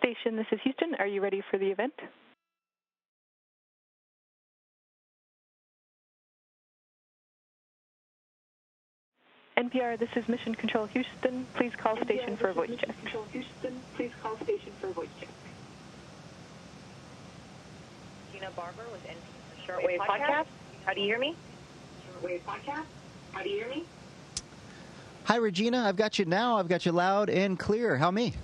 station, this is Houston. Are you ready for the event? NPR, this is Mission Control Houston. Please call station for a voice check. Control Houston, please call station for a voice check. Gina Barber with NPR Shortwave Podcast. How do you hear me? Shortwave Podcast. How do you hear me? Hi, Regina. I've got you now. I've got you loud and clear. How me?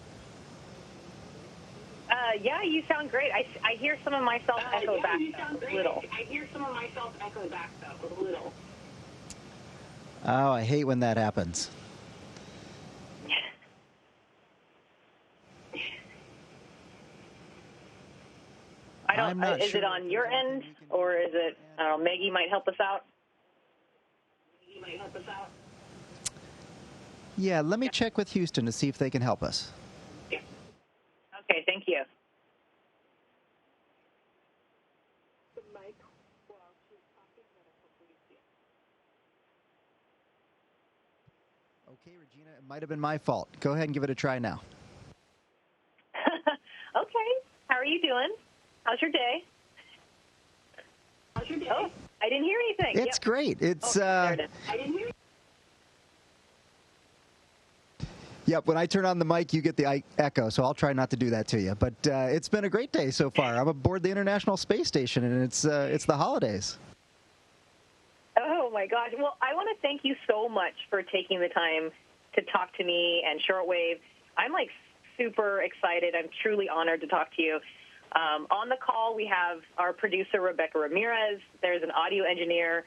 Yeah, you sound great. I hear some of myself echo back a little. I hear some of myself echo back though, a little. Oh, I hate when that happens. I'm not is sure it on your end, or is it, I don't know, Maggie might help us out? Yeah, let me check with Houston to see if they can help us. Okay, thank you. Okay, Regina, it might have been my fault. Go ahead and give it a try now. Okay, how are you doing? How's your day? Oh, I didn't hear anything. It's great. It's there it is. I didn't hear. Yep, when I turn on the mic, you get the echo, so I'll try not to do that to you. But it's been a great day so far. I'm aboard the International Space Station, and it's the holidays. Oh, my gosh. Well, I want to thank you so much for taking the time to talk to me and Shortwave. I'm, like, super excited. I'm truly honored to talk to you. On the call, we have our producer, Rebecca Ramirez. There's an audio engineer,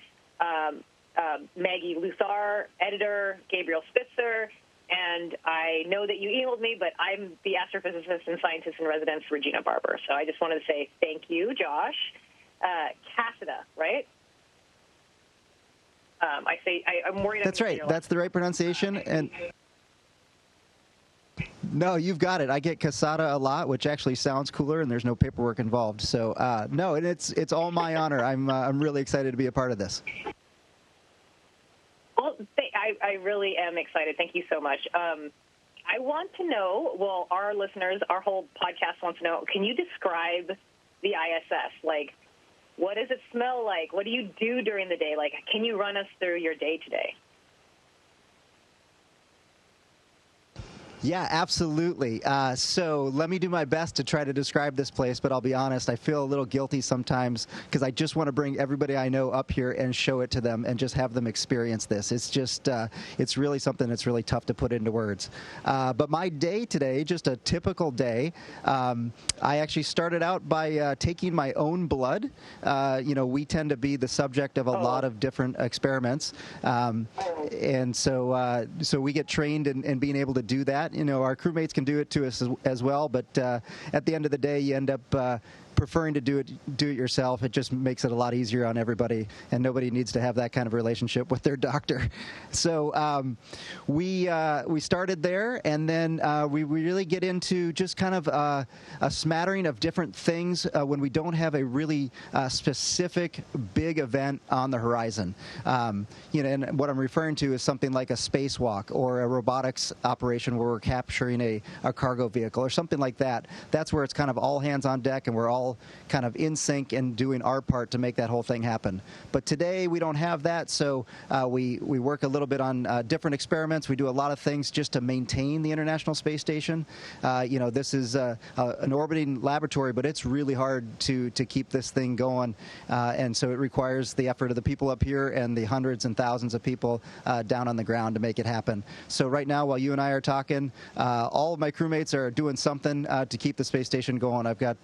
Maggie Luthar, editor, Gabriel Spitzer. And I know that you emailed me, but I'm the astrophysicist and scientist in residence, Regina Barber. So I just wanted to say thank you, Josh. Cassada, right? I'm worried. That's right. That's the right pronunciation. And no, you've got it. I get Cassada a lot, which actually sounds cooler, and there's no paperwork involved. So no, and it's all my honor. I'm really excited to be a part of this. Well, I really am excited. Thank you so much. I want to know, well, our listeners, our whole podcast wants to know, can you describe the ISS? Like, what does it smell like? What do you do during the day? Like, can you run us through your day today? Yeah, absolutely. So let me do my best to try to describe this place, but I'll be honest, I feel a little guilty sometimes because I just want to bring everybody I know up here and show it to them and just have them experience this. It's just, it's really something that's really tough to put into words. But my day today, just a typical day, I actually started out by taking my own blood. We tend to be the subject of a lot of different experiments. And so we get trained in being able to do that. Our crewmates can do it to us as well, but at the end of the day, you end up preferring to do it yourself. It just makes it a lot easier on everybody, and nobody needs to have that kind of relationship with their doctor. So we started there, and then we really get into just kind of a smattering of different things when we don't have a really specific big event on the horizon. And what I'm referring to is something like a spacewalk or a robotics operation where we're capturing a cargo vehicle or something like that. That's where it's kind of all hands on deck, and we're all kind of in sync and doing our part to make that whole thing happen. But today we don't have that, so we work a little bit on different experiments. We do a lot of things just to maintain the International Space Station. This is an orbiting laboratory, but it's really hard to keep this thing going, and so it requires the effort of the people up here and the hundreds and thousands of people down on the ground to make it happen. So right now, while you and I are talking, all of my crewmates are doing something to keep the space station going. I've got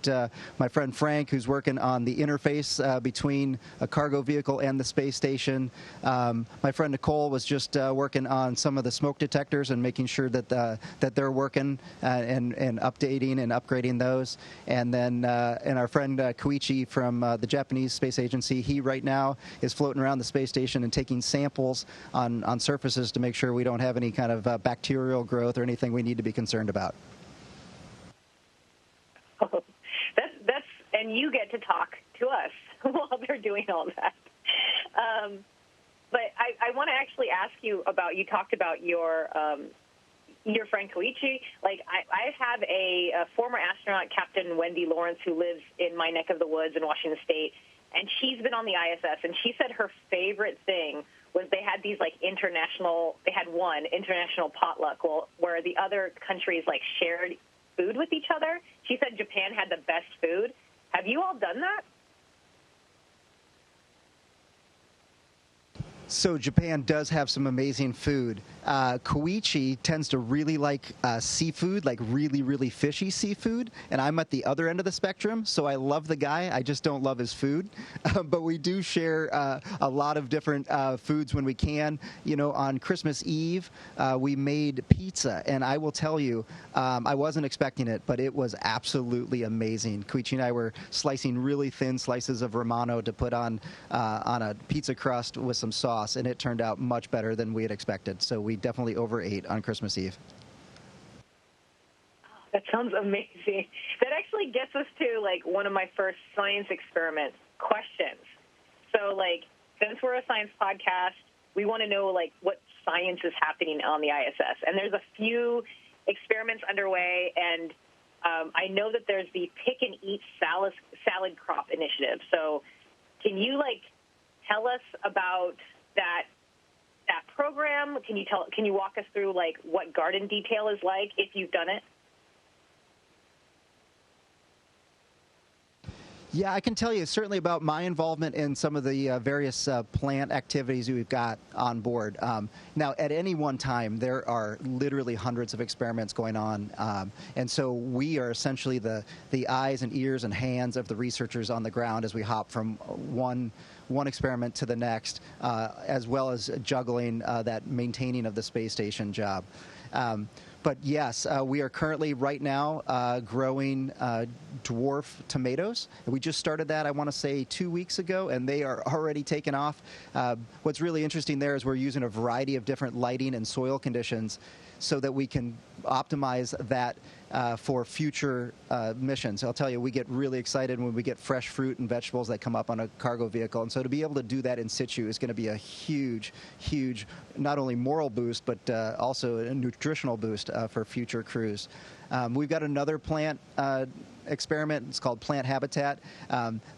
my friend Frank, who's working on the interface between a cargo vehicle and the space station. My friend Nicole was just working on some of the smoke detectors and making sure that they're working and updating and upgrading those. And then and our friend Koichi from the Japanese Space Agency, he right now is floating around the space station and taking samples on surfaces to make sure we don't have any kind of bacterial growth or anything we need to be concerned about. And you get to talk to us while they're doing all that. But I want to actually ask you about, you talked about your, your friend Koichi. Like, I have a former astronaut, Captain Wendy Lawrence, who lives in my neck of the woods in Washington State, and she's been on the ISS, and she said her favorite thing was they had these, like, they had one international potluck where the other countries, like, shared food with each other. She said Japan had the best food. Have you all done that? So Japan does have some amazing food. Koichi tends to really like seafood, like really, really fishy seafood, and I'm at the other end of the spectrum, so I love the guy. I just don't love his food. But we do share a lot of different foods when we can. You know, on Christmas Eve, we made pizza, and I will tell you, I wasn't expecting it, but it was absolutely amazing. Koichi and I were slicing really thin slices of Romano to put on a pizza crust with some sauce, and it turned out much better than we had expected. So we definitely overate on Christmas Eve. That sounds amazing. That actually gets us to, like, one of my first science experiment questions. So, like, since we're a science podcast, we want to know, like, what science is happening on the ISS. And there's a few experiments underway, and I know that there's the Pick and Eat salad crop initiative. So can you, like, tell us about that program? Can you walk us through, like, what garden detail is like if you've done it? Yeah, I can tell you certainly about my involvement in some of the various plant activities we've got on board. Now, at any one time, there are literally hundreds of experiments going on, and so we are essentially the eyes and ears and hands of the researchers on the ground as we hop from one experiment to the next, as well as juggling that maintaining of the space station job. But yes, we are currently right now growing dwarf tomatoes. We just started that, I want to say, 2 weeks ago, and they are already taken off. What's really interesting there is we're using a variety of different lighting and soil conditions so that we can optimize that for future missions. I'll tell you, we get really excited when we get fresh fruit and vegetables that come up on a cargo vehicle. And so to be able to do that in situ is going to be a huge, huge, not only moral boost, but also a nutritional boost for future crews. We've got another plant experiment. It's called Plant Habitat.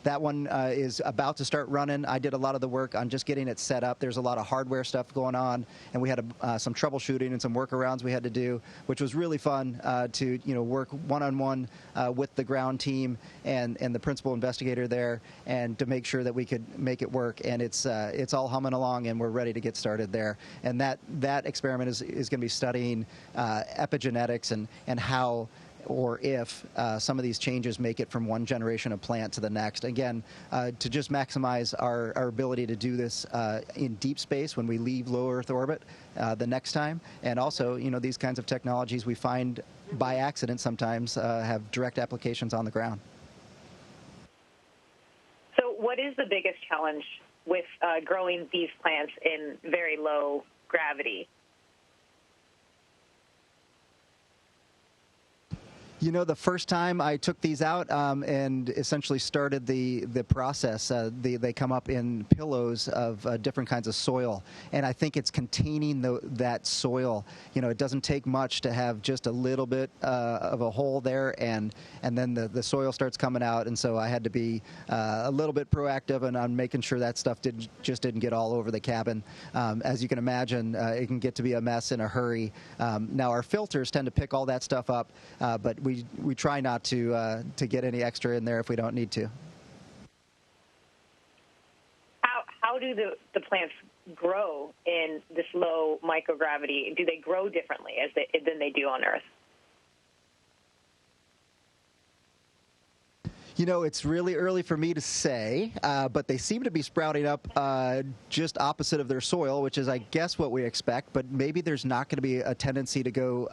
That one is about to start running. I did a lot of the work on just getting it set up. There's a lot of hardware stuff going on, and we had some troubleshooting and some workarounds we had to do, which was really fun to work one-on-one with the ground team and the principal investigator there, and to make sure that we could make it work. And it's all humming along, and we're ready to get started there. And that experiment is going to be studying epigenetics and how or if some of these changes make it from one generation of plant to the next. Again, to just maximize our ability to do this in deep space when we leave low Earth orbit the next time. And also, these kinds of technologies we find by accident sometimes have direct applications on the ground. So what is the biggest challenge with growing these plants in very low gravity? The first time I took these out and essentially started the process, they come up in pillows of different kinds of soil, and I think it's containing that soil. It doesn't take much to have just a little bit of a hole there, and then the soil starts coming out, and so I had to be a little bit proactive on making sure that stuff just didn't get all over the cabin. As you can imagine, it can get to be a mess in a hurry. Now our filters tend to pick all that stuff up, but we try not to get any extra in there if we don't need to. How do the plants grow in this low microgravity? Do they grow differently than they do on Earth? It's really early for me to say, but they seem to be sprouting up just opposite of their soil, which is, I guess, what we expect. But maybe there's not going to be a tendency to go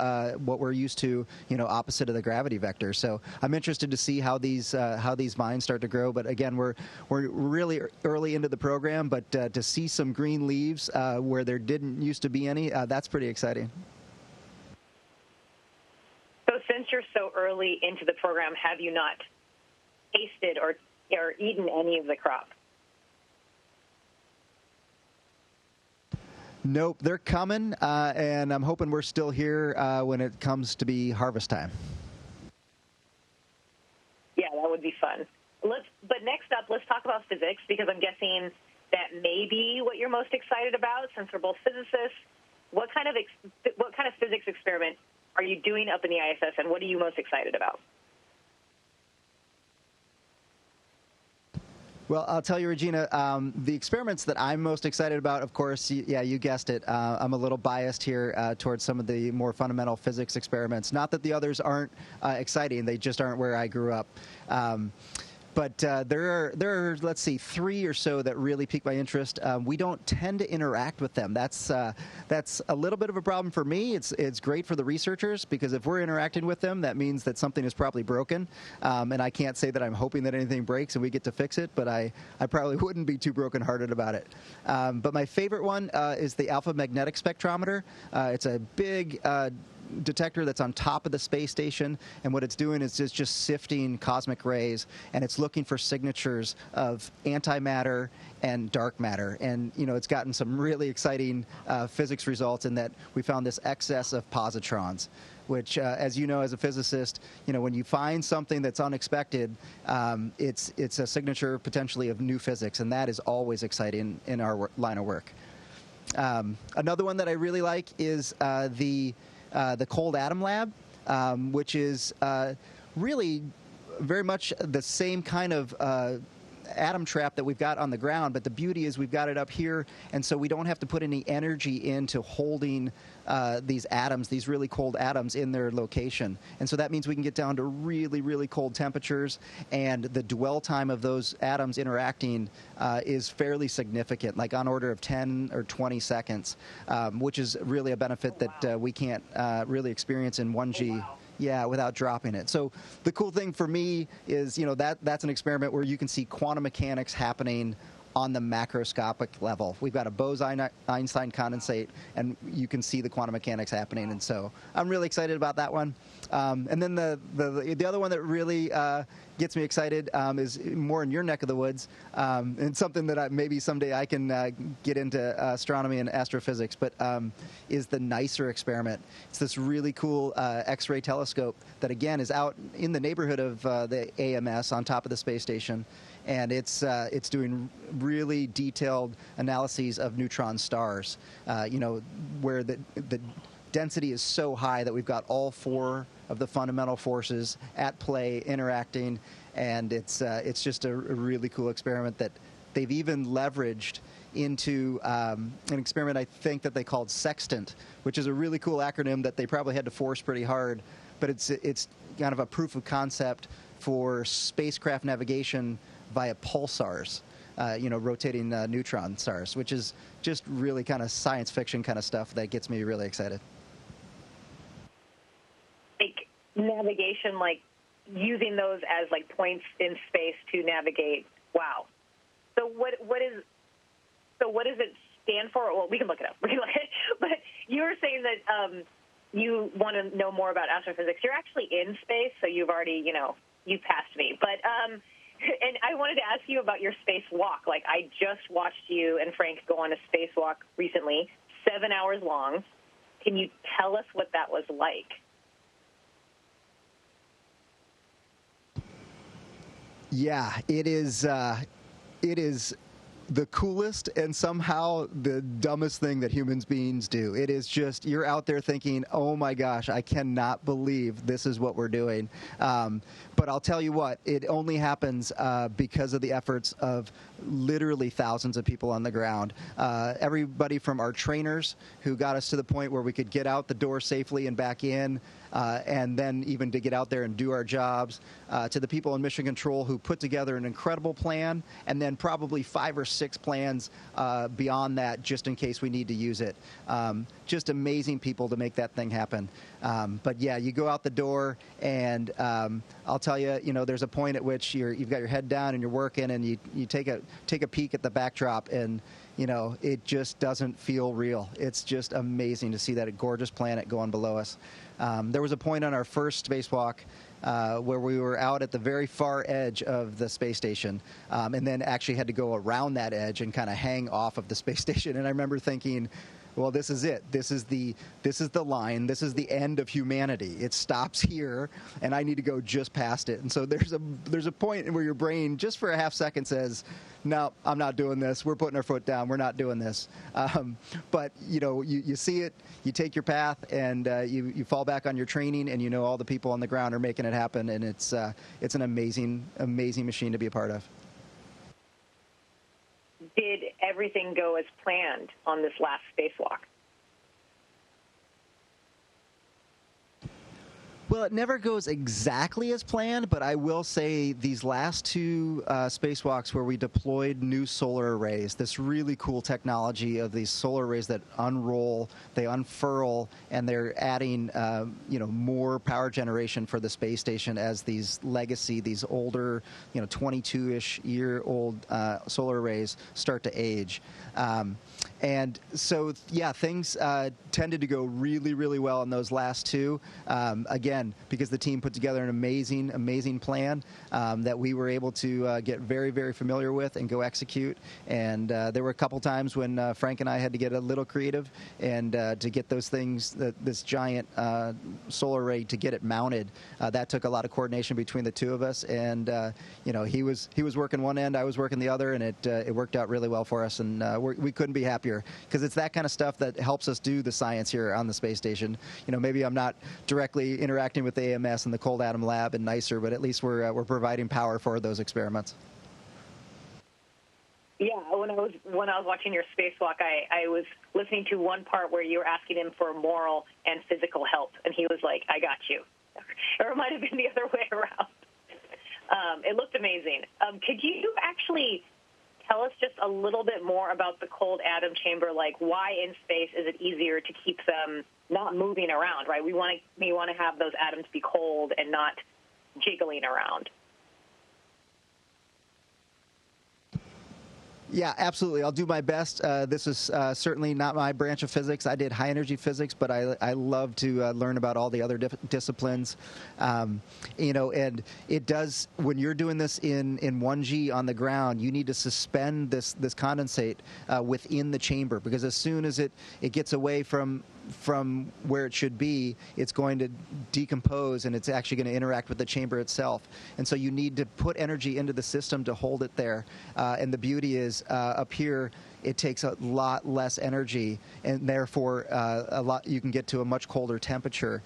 what we're used to, opposite of the gravity vector. So I'm interested to see how these vines start to grow. But again, we're really early into the program. But to see some green leaves where there didn't used to be any, that's pretty exciting. So since you're so early into the program, have you not tasted or eaten any of the crop? Nope, they're coming, and I'm hoping we're still here when it comes to be harvest time. Yeah, that would be fun. But next up, let's talk about physics, because I'm guessing that may be what you're most excited about, since we're both physicists. What kind of physics experiment are you doing up in the ISS, and what are you most excited about? Well, I'll tell you, Regina, the experiments that I'm most excited about, of course, yeah, you guessed it. I'm a little biased here towards some of the more fundamental physics experiments. Not that the others aren't exciting, they just aren't where I grew up. But there are, let's see, 3 or so that really pique my interest. We don't tend to interact with them. That's a little bit of a problem for me. It's great for the researchers, because if we're interacting with them, that means that something is probably broken. And I can't say that I'm hoping that anything breaks and we get to fix it, but I probably wouldn't be too brokenhearted about it. But my favorite one is the alpha magnetic spectrometer. It's a big detector that's on top of the space station, and what it's doing is it's just sifting cosmic rays, and it's looking for signatures of antimatter and dark matter. And it's gotten some really exciting physics results in that we found this excess of positrons, which, as you know, as a physicist, when you find something that's unexpected, it's a signature potentially of new physics, and that is always exciting in our line of work. Another one that I really like is the Cold Atom Lab, which is really very much the same kind of atom trap that we've got on the ground, but the beauty is we've got it up here, and so we don't have to put any energy into holding these atoms, these really cold atoms, in their location. And so that means we can get down to really, really cold temperatures, and the dwell time of those atoms interacting is fairly significant, like on order of 10 or 20 seconds, which is really a benefit that we can't really experience in 1G. Yeah, without dropping it. So the cool thing for me is, that's an experiment where you can see quantum mechanics happening on the macroscopic level. We've got a Bose-Einstein condensate, and you can see the quantum mechanics happening. And so I'm really excited about that one. And then the other one that really gets me excited is more in your neck of the woods, and something that maybe someday I can get into astronomy and astrophysics, but is the NICER experiment. It's this really cool X-ray telescope that, again, is out in the neighborhood of the AMS on top of the space station. And it's doing really detailed analyses of neutron stars, where the density is so high that we've got all 4 of the fundamental forces at play interacting, and it's just a really cool experiment that they've even leveraged into an experiment I think that they called Sextant, which is a really cool acronym that they probably had to force pretty hard, but it's kind of a proof of concept for spacecraft navigation via pulsars, rotating neutron stars, which is just really kind of science fiction kind of stuff that gets me really excited. Like navigation, like using those as like points in space to navigate. Wow. So what does it stand for? Well, we can look it up. But you were saying that you want to know more about astrophysics. You're actually in space, so you've already, you've passed me. But and I wanted to ask you about your spacewalk. Like, I just watched you and Frank go on a spacewalk recently, 7 hours long. Can you tell us what that was like? Yeah, it is the coolest and somehow the dumbest thing that human beings do. It is just, you're out there thinking, oh my gosh, I cannot believe this is what we're doing. But I'll tell you what, it only happens because of the efforts of literally thousands of people on the ground. Everybody from our trainers who got us to the point where we could get out the door safely and back in, and then even to get out there and do our jobs, to the people in Mission Control who put together an incredible plan, and then probably 5 or 6 plans beyond that just in case we need to use it. Just amazing people to make that thing happen. But yeah, you go out the door, and I'll tell you, there's a point at which you've got your head down and you're working, and you take a peek at the backdrop, and it just doesn't feel real. It's just amazing to see that gorgeous planet going below us. There was a point on our first spacewalk where we were out at the very far edge of the space station, and then actually had to go around that edge and kind of hang off of the space station. And I remember thinking, well, this is it. This is the line. This is the end of humanity. It stops here, and I need to go just past it. And so there's a point where your brain, just for a half second, says, no, I'm not doing this. We're putting our foot down. We're not doing this. But, you see it, you take your path, and you fall back on your training, and all the people on the ground are making it happen, and it's an amazing, amazing machine to be a part of. Did everything go as planned on this last spacewalk? Well, it never goes exactly as planned, but I will say these last two spacewalks where we deployed new solar arrays, this really cool technology of these solar arrays that unroll, they unfurl, and they're adding, more power generation for the space station as these legacy, these older, 22-ish year old solar arrays start to age. And so, yeah, things tended to go really, really well in those last two. Again, because the team put together an amazing, amazing plan that we were able to get very, very familiar with and go execute. And there were a couple times when Frank and I had to get a little creative and to get those things, this giant solar array, to get it mounted. That took a lot of coordination between the two of us. And he was working one end, I was working the other, and it worked out really well for us. And we couldn't be happier, because it's that kind of stuff that helps us do the science here on the space station. Maybe I'm not directly interacting with the AMS and the Cold Atom Lab and NICER, but at least we're providing power for those experiments. Yeah, when I was watching your spacewalk, I was listening to one part where you were asking him for moral and physical help, and he was like, "I got you." Or it might have been the other way around. It looked amazing. Could you actually tell us just a little bit more about the cold atom chamber? Like, why in space is it easier to keep them not moving around, right? We want to have those atoms be cold and not jiggling around. Yeah, absolutely. I'll do my best. This is certainly not my branch of physics. I did high energy physics, but I love to learn about all the other disciplines. And it does, when you're doing this in 1G on the ground, you need to suspend this condensate within the chamber, because as soon as it gets away from where it should be, it's going to decompose, and it's actually going to interact with the chamber itself. And so you need to put energy into the system to hold it there. And the beauty is up here, it takes a lot less energy, and therefore you can get to a much colder temperature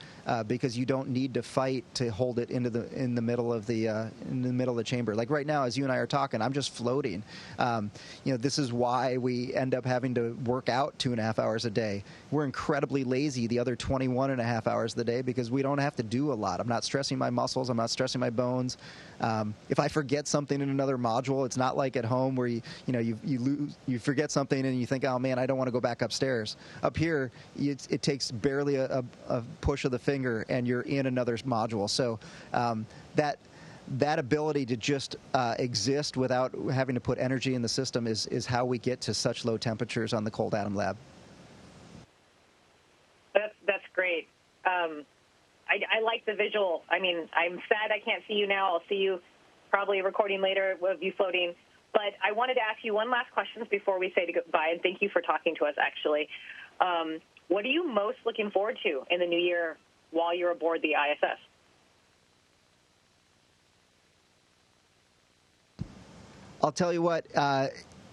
because you don't need to fight to hold it in the middle of the chamber. Like right now, as you and I are talking, I'm just floating. This is why we end up having to work out 2.5 hours a day. We're incredibly lazy the other 21.5 hours of the day because we don't have to do a lot. I'm not stressing my muscles. I'm not stressing my bones. If I forget something in another module, it's not like at home where you forget something and you think, oh man, I don't want to go back upstairs. Up here, it takes barely a push of the finger and you're in another module. So that ability to just exist without having to put energy in the system is how we get to such low temperatures on the Cold Atom Lab. That's great. I like the visual. I mean, I'm sad I can't see you now. I'll see you probably recording later of you floating. But I wanted to ask you one last question before we say goodbye, and thank you for talking to us, actually. What are you most looking forward to in the new year while you're aboard the ISS? I'll tell you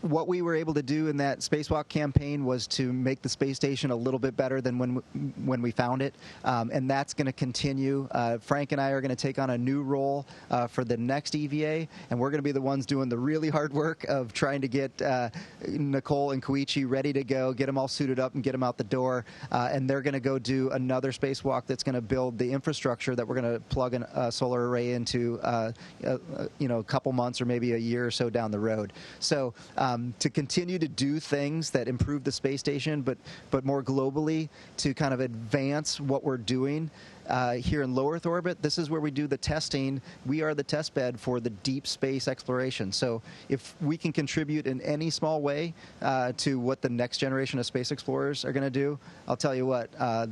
what we were able to do in that spacewalk campaign was to make the space station a little bit better than when we found it, and that's going to continue. Frank and I are going to take on a new role for the next EVA, and we're going to be the ones doing the really hard work of trying to get Nicole and Koichi ready to go, get them all suited up and get them out the door, and they're going to go do another spacewalk that's going to build the infrastructure that we're going to plug a solar array into a couple months or maybe a year or so down the road. So to continue to do things that improve the space station, but more globally to kind of advance what we're doing here in low Earth orbit. This is where we do the testing. We are the test bed for the deep space exploration. So if we can contribute in any small way to what the next generation of space explorers are going to do, I'll tell you what,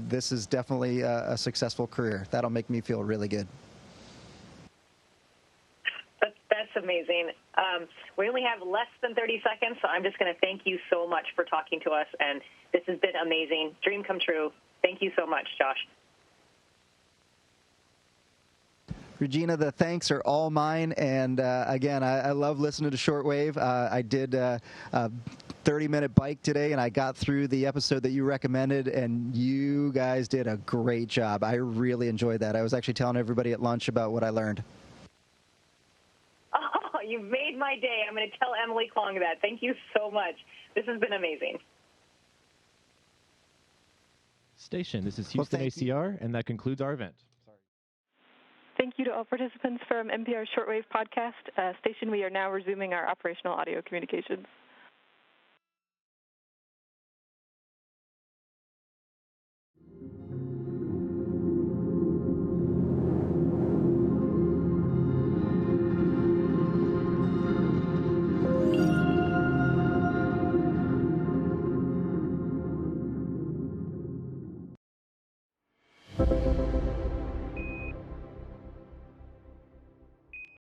this is definitely a successful career. That'll make me feel really good. That's amazing. We only have less than 30 seconds, so I'm just going to thank you so much for talking to us, and this has been amazing. Dream come true. Thank you so much, Josh. Regina, the thanks are all mine, and again, I love listening to Shortwave. I did a 30-minute bike today, and I got through the episode that you recommended, and you guys did a great job. I really enjoyed that. I was actually telling everybody at lunch about what I learned. Oh, you made my day. I'm going to tell Emily Klong that. Thank you so much. This has been amazing. Station, this is Houston ACR, and that concludes our event. Thank you to all participants from NPR's Shortwave podcast. Station, we are now resuming our operational audio communications.